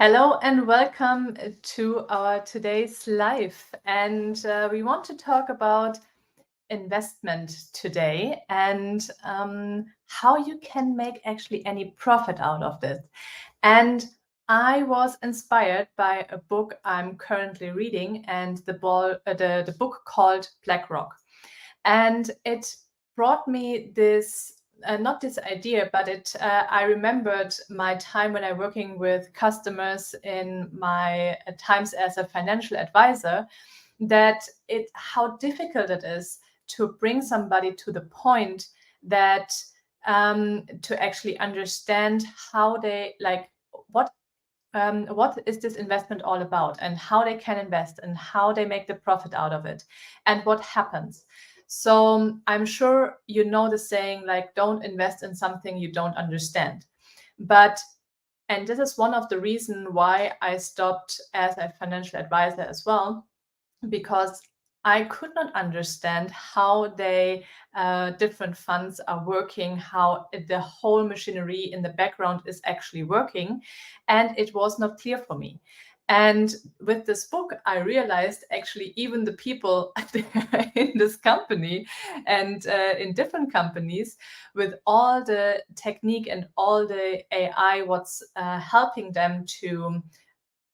Hello and welcome to our today's live. And we want to talk about investment today and how you can make actually any profit out of this. And I was inspired by a book I'm currently reading, and the book called BlackRock. And it brought me this not this idea, but I remembered my time when I working with customers in my times as a financial advisor, that it how difficult it is to bring somebody to the point that to actually understand how they like what is this investment all about, and how they can invest, and how they make the profit out of it, and what happens. So I'm sure you know the saying, like, don't invest in something you don't understand. But and this is one of the reasons why I stopped as a financial advisor as well, because I could not understand how they different funds are working, how the whole machinery in the background is actually working, and it was not clear for me. And with this book, I realized actually even the people in this company and in different companies, with all the technique and all the AI, what's helping them to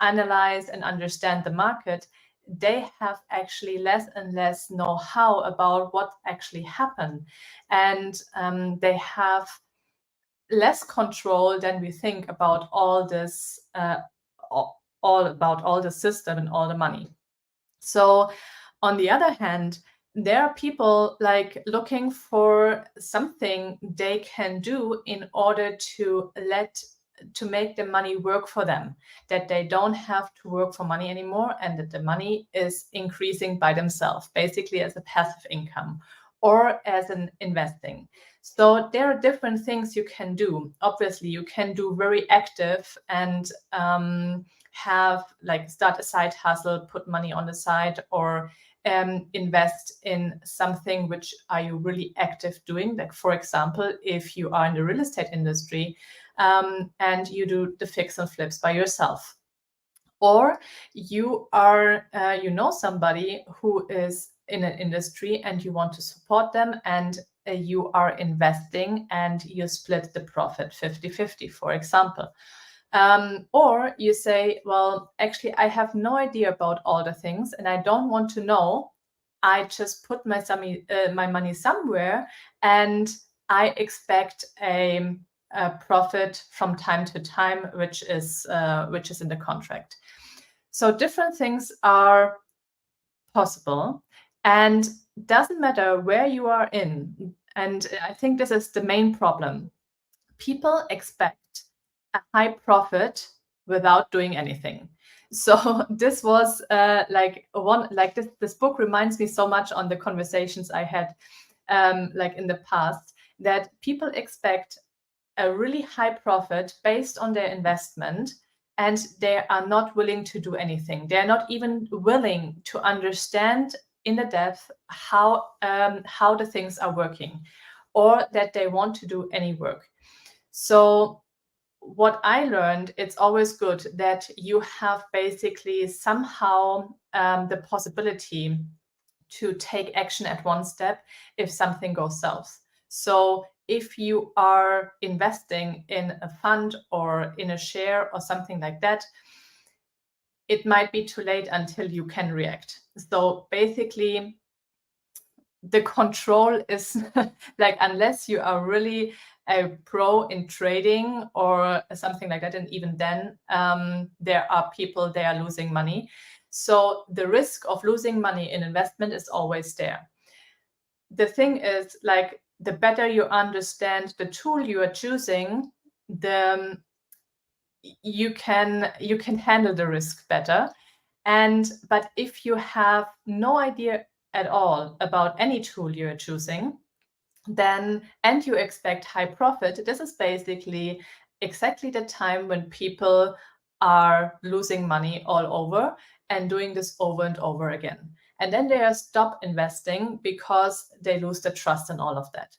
analyze and understand the market, they have actually less and less know-how about what actually happened. And they have less control than we think about all this, all about all the system and all the money. So on the other hand, there are people like looking for something they can do in order to make the money work for them, that they don't have to work for money anymore, and that the money is increasing by themselves, basically as a passive income or as an investing. So there are different things you can do. Obviously, you can do very active and have like start a side hustle, put money on the side, or invest in something which are you really active doing. Like, for example, if you are in the real estate industry, and you do the fix and flips by yourself. Or you are, you know somebody who is in an industry and you want to support them, and you are investing and you split the profit 50-50, for example. Or you say, well, actually, I have no idea about all the things and I don't want to know. I just put my money somewhere, and I expect a profit from time to time, which is in the contract. So different things are possible, and doesn't matter where you are in. And I think this is the main problem. People expect a high profit without doing anything. So this was this book reminds me so much on the conversations I had like in the past, that people expect a really high profit based on their investment, and they are not willing to do anything. They're not even willing to understand in the depth how the things are working, or that they want to do any work. So what I learned, it's always good that you have basically somehow the possibility to take action at one step if something goes south. So if you are investing in a fund or in a share or something like that, it might be too late until you can react. So basically, the control is like, unless you are really a pro in trading or something like that, and even then there are people, they are losing money. So the risk of losing money in investment is always there. The thing is, like, the better you understand the tool you are choosing, the you can handle the risk better. But if you have no idea at all about any tool you're choosing, then and you expect high profit, this is basically exactly the time when people are losing money all over and doing this over and over again. And then they stop investing because they lose the trust in all of that.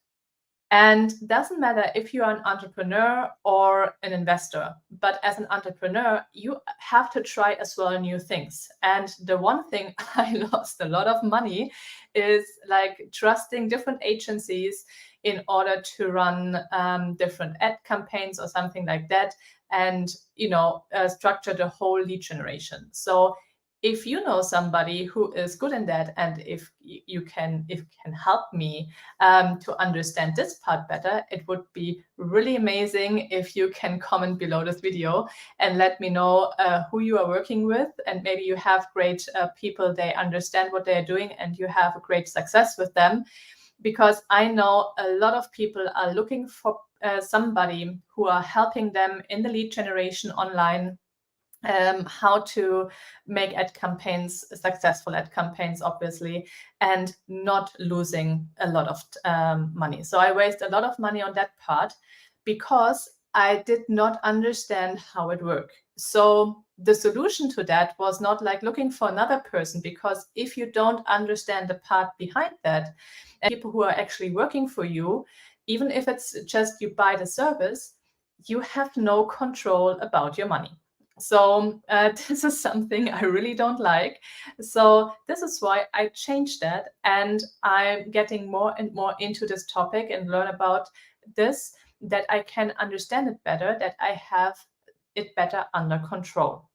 And it doesn't matter if you're an entrepreneur or an investor, but as an entrepreneur, you have to try as well new things. And the one thing I lost a lot of money is like trusting different agencies in order to run different ad campaigns or something like that, and structure the whole lead generation. So if you know somebody who is good in that, and if you can help me to understand this part better, it would be really amazing if you can comment below this video and let me know who you are working with, and maybe you have great people, they understand what they're doing and you have a great success with them, because I know a lot of people are looking for somebody who are helping them in the lead generation online, how to make ad campaigns, successful ad campaigns, obviously, and not losing a lot of money. So I waste a lot of money on that part because I did not understand how it worked. So the solution to that was not like looking for another person, because if you don't understand the part behind that, and people who are actually working for you, even if it's just you buy the service, you have no control about your money. So this is something I really don't like. So this is why I changed that, and I'm getting more and more into this topic and learn about this, that I can understand it better, that I have it better under control.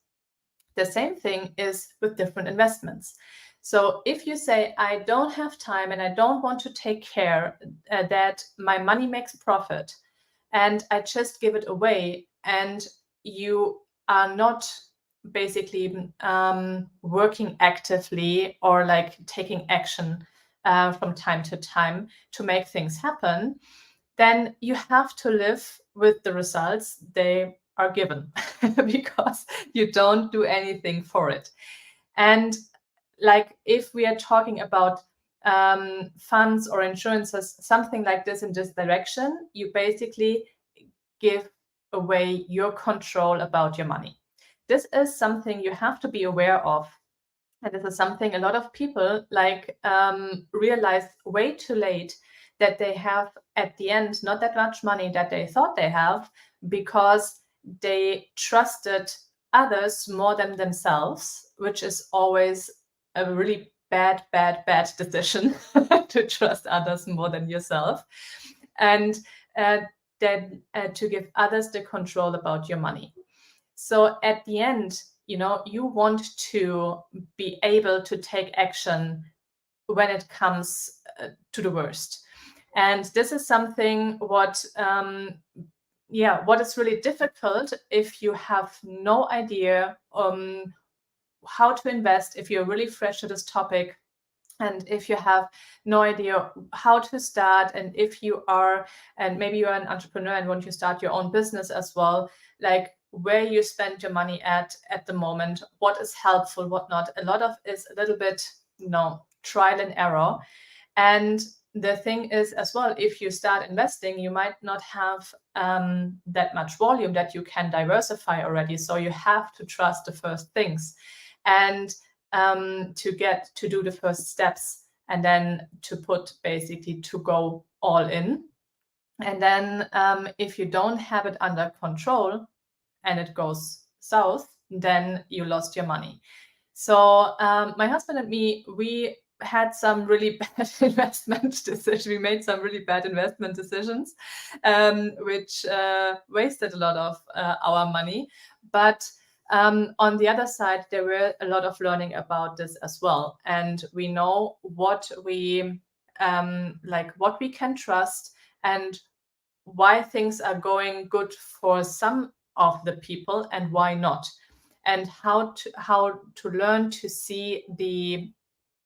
The same thing is with different investments. So if you say, I don't have time and I don't want to take care that my money makes profit, and I just give it away, and you are not basically working actively or like taking action from time to time to make things happen, then you have to live with the results they are given because you don't do anything for it. And like if we are talking about funds or insurances, something like this in this direction, you basically give away your control about your money. This is something you have to be aware of. And this is something a lot of people like realize way too late, that they have at the end not that much money that they thought they have, because they trusted others more than themselves, which is always a really bad decision to trust others more than yourself. And then to give others the control about your money. So at the end, you want to be able to take action when it comes to the worst. And this is something what is really difficult if you have no idea how to invest, if you're really fresh to this topic, and if you have no idea how to start, and if you are, and maybe you're an entrepreneur and want to start your own business as well, like where you spend your money at the moment, what is helpful, what not. A lot of is a little bit, trial and error. And the thing is as well, if you start investing, you might not have that much volume that you can diversify already. So you have to trust the first things, and to get to do the first steps, and then to put basically to go all in. And then if you don't have it under control and it goes south, then you lost your money. So my husband and me, we had some really bad investment decisions. We made some really bad investment decisions, which wasted a lot of our money. But on the other side, there were a lot of learning about this as well. And we know what we what we can trust, and why things are going good for some of the people and why not, and how to learn to see the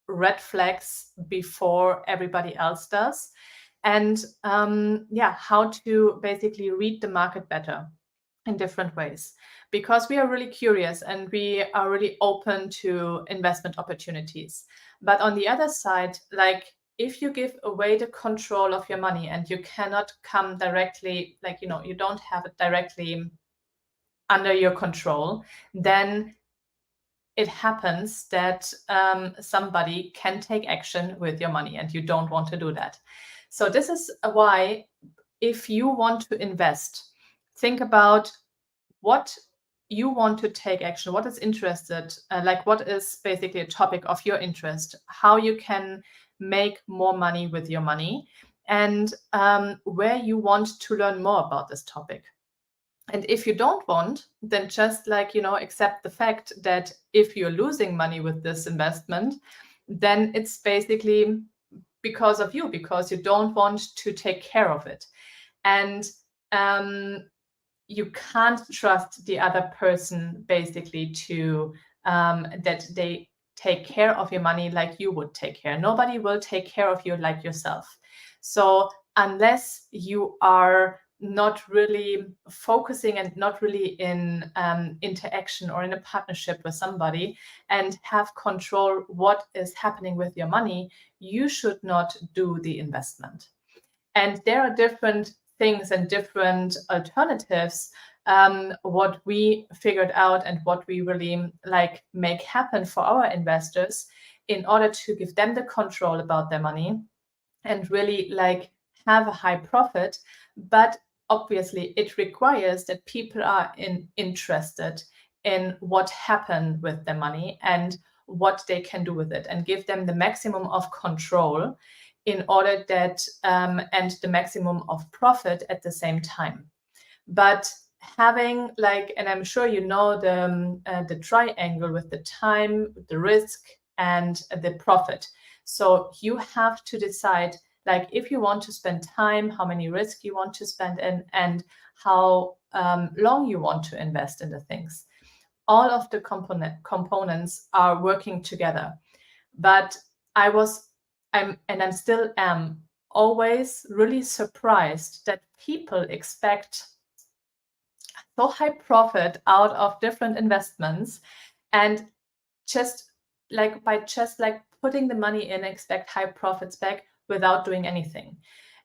red flags before everybody else does, and how to basically read the market better in different ways, because we are really curious and we are really open to investment opportunities. But on the other side, like if you give away the control of your money and you cannot come directly, you don't have it directly under your control, then it happens that somebody can take action with your money, and you don't want to do that. So this is why, if you want to invest, think about what you want to take action, what is interested, like what is basically a topic of your interest, how you can make more money with your money, and where you want to learn more about this topic. And if you don't want, then just like, accept the fact that if you're losing money with this investment, then it's basically because of you, because you don't want to take care of it. And you can't trust the other person basically to that they take care of your money like you would take care. Nobody will take care of you like yourself. So unless you are not really focusing and not really in interaction or in a partnership with somebody and have control what is happening with your money, you should not do the investment. And there are different things and different alternatives. What we figured out and what we really like make happen for our investors in order to give them the control about their money and really like have a high profit. But obviously it requires that people are interested in what happened with their money and what they can do with it, and give them the maximum of control in order that and the maximum of profit at the same time. But having like, and I'm sure you know the triangle with the time, the risk, and the profit. So you have to decide, like, if you want to spend time, how many risk you want to spend in, and how long you want to invest in the things. All of the components are working together. But I'm still am always really surprised that people expect so high profit out of different investments, and just like putting the money in, expect high profits back without doing anything.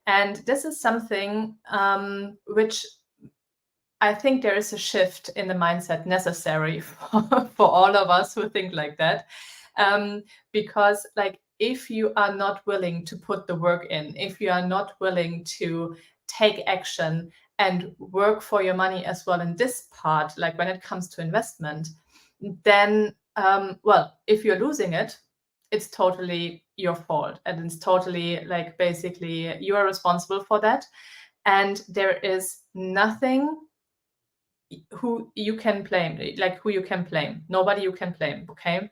And this is something which I think there is a shift in the mindset necessary for all of us who think like that. Because like, if you are not willing to put the work in, if you are not willing to take action and work for your money as well in this part, like when it comes to investment, then, well, if you're losing it, it's totally your fault. And it's totally like, basically, you are responsible for that. And there is nothing who you can blame, nobody you can blame, okay?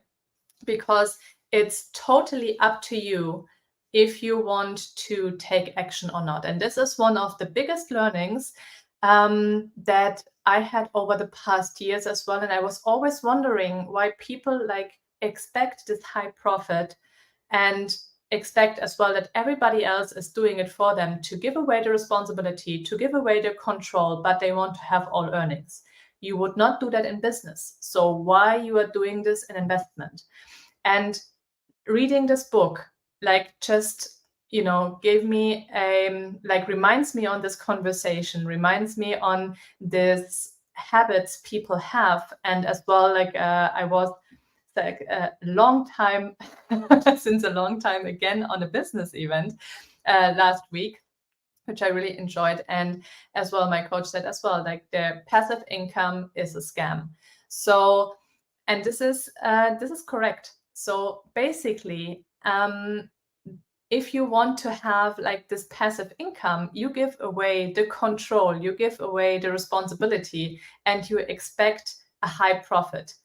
Because it's totally up to you if you want to take action or not. And this is one of the biggest learnings that I had over the past years as well. And I was always wondering why people like expect this high profit and expect as well that everybody else is doing it for them, to give away the responsibility, to give away the control, but they want to have all earnings. You would not do that in business. So why you are doing this in investment? And reading this book, like, just, gave me like, reminds me on this conversation, reminds me on this habits people have. And as well, like, I was like a long time since a long time again on a business event last week, which I really enjoyed. And as well, my coach said as well, like, the passive income is a scam. So, and this is correct. So basically, if you want to have like this passive income, you give away the control, you give away the responsibility, and you expect a high profit.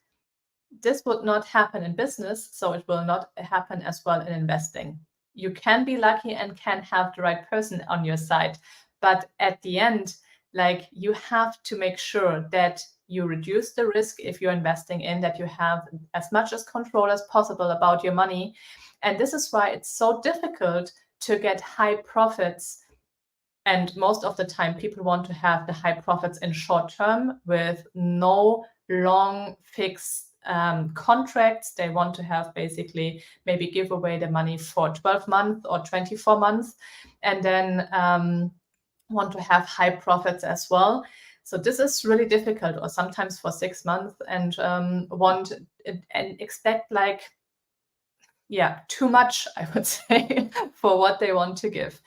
This would not happen in business, so it will not happen as well in investing. You can be lucky and can have the right person on your side, but at the end, like, you have to make sure that you reduce the risk if you're investing in, that you have as much as control as possible about your money. And this is why it's so difficult to get high profits. And most of the time, people want to have the high profits in short term with no long fixed contracts. They want to have basically maybe give away the money for 12 months or 24 months, and then want to have high profits as well. So this is really difficult, or sometimes for 6 months, and want and expect like, too much, I would say, for what they want to give.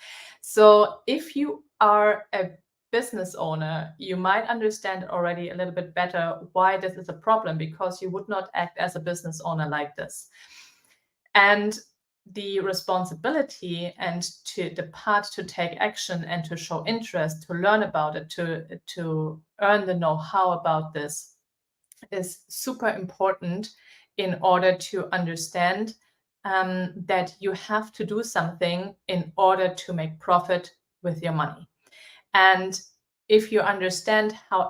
So if you are a business owner, you might understand already a little bit better why this is a problem, because you would not act as a business owner like this. And the responsibility and to the part to take action and to show interest, to learn about it, to earn the know-how about this is super important in order to understand that you have to do something in order to make profit with your money. And if you understand how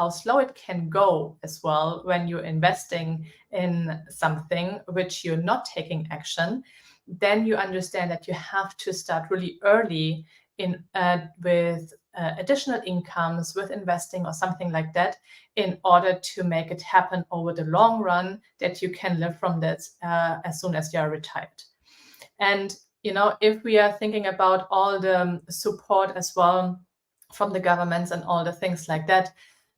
slow it can go as well when you're investing in something which you're not taking action, then you understand that you have to start really early in with additional incomes, with investing or something like that, in order to make it happen over the long run, that you can live from this as soon as you are retired. And if we are thinking about all the support as well from the governments and all the things like that,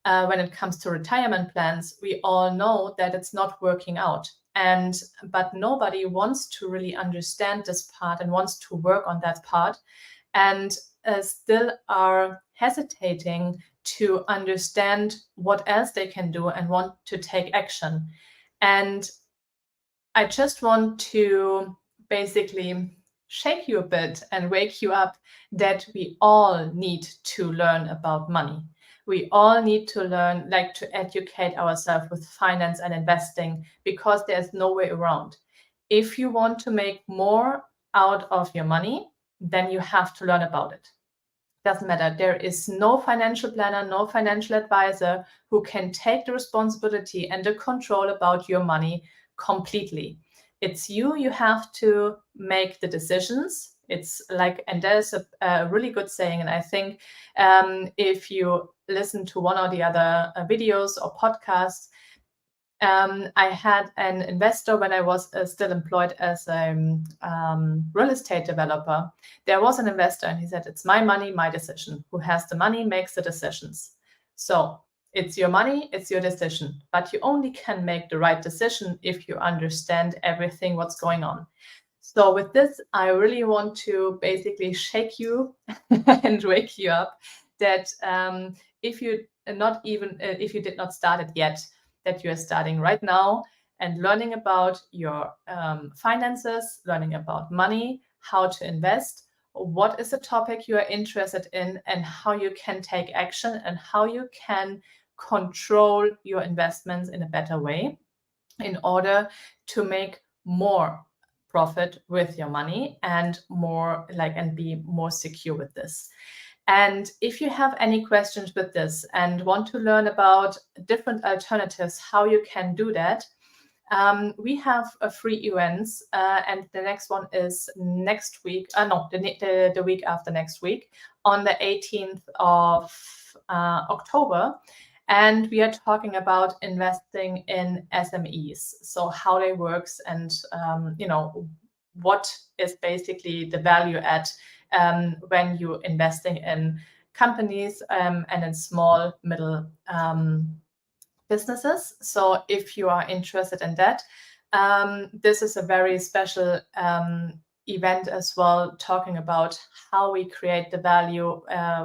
when it comes to retirement plans, we all know that it's not working out. But nobody wants to really understand this part and wants to work on that part, and still are hesitating to understand what else they can do and want to take action. And I just want to basically shake you a bit and wake you up that we all need to learn about money. We all need to learn, like, to educate ourselves with finance and investing, because there's no way around. If you want to make more out of your money, then you have to learn about it. Doesn't matter. There is no financial planner, no financial advisor who can take the responsibility and the control about your money completely. It's you. You have to make the decisions. It's like, and there's a really good saying, and I think if you listen to one or the other videos or podcasts, I had an investor when I was still employed as a real estate developer. There was an investor, and he said, "It's my money, my decision. Who has the money makes the decisions." So it's your money, it's your decision. But you only can make the right decision if you understand everything what's going on. So with this, I really want to basically shake you and wake you up that if you if you did not start it yet, that you are starting right now and learning about your finances, learning about money, how to invest, what is the topic you are interested in, and how you can take action and how you can control your investments in a better way in order to make more profit with your money and be more secure with this. And if you have any questions with this and want to learn about different alternatives, how you can do that, we have free events, and the next one is next week. The week after next week, on the 18th of October. And we are talking about investing in SMEs, so how they works, and what is basically the value add when you're investing in companies and in small middle businesses. So if you are interested in that, this is a very special event as well, talking about how we create the value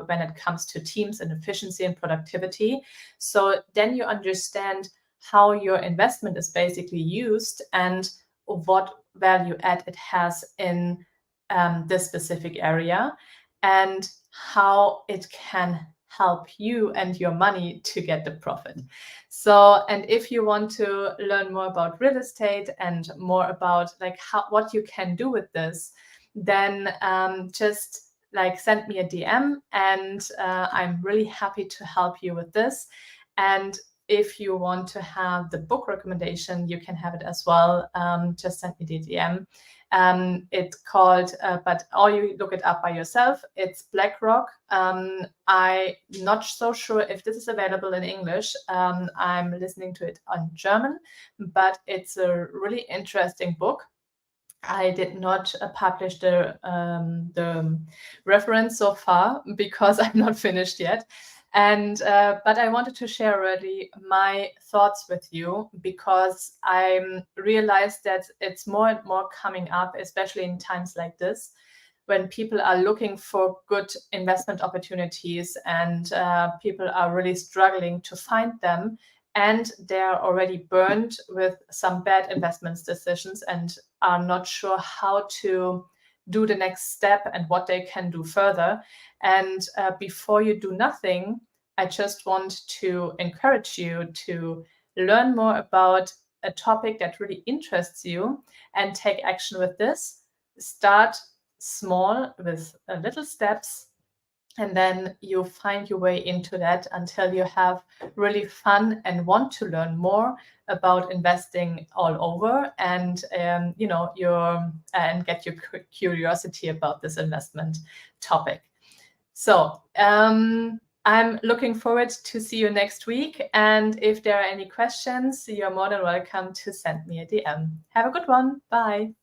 when it comes to teams and efficiency and productivity. So then you understand how your investment is basically used and what value add it has in this specific area, and how it can help you and your money to get the profit. So, and if you want to learn more about real estate and more about what you can do with this, then just send me a DM, and I'm really happy to help you with this. And if you want to have the book recommendation, you can have it as well. Just send me the DM. It's called, or you look it up by yourself. It's BlackRock. I'm not so sure if this is available in English. I'm listening to it on German, but it's a really interesting book. I did not publish the reference so far because I'm not finished yet. And but I wanted to share already my thoughts with you, because I realized that it's more and more coming up, especially in times like this, when people are looking for good investment opportunities and people are really struggling to find them, and they're already burned with some bad investments decisions and are not sure how to do the next step and what they can do further. And before you do nothing, I just want to encourage you to learn more about a topic that really interests you and take action with this. Start small with little steps, and then you find your way into that until you have really fun and want to learn more about investing all over, and and get your curiosity about this investment topic. So I'm looking forward to see you next week, and if there are any questions, you're more than welcome to send me a DM. Have a good one. Bye.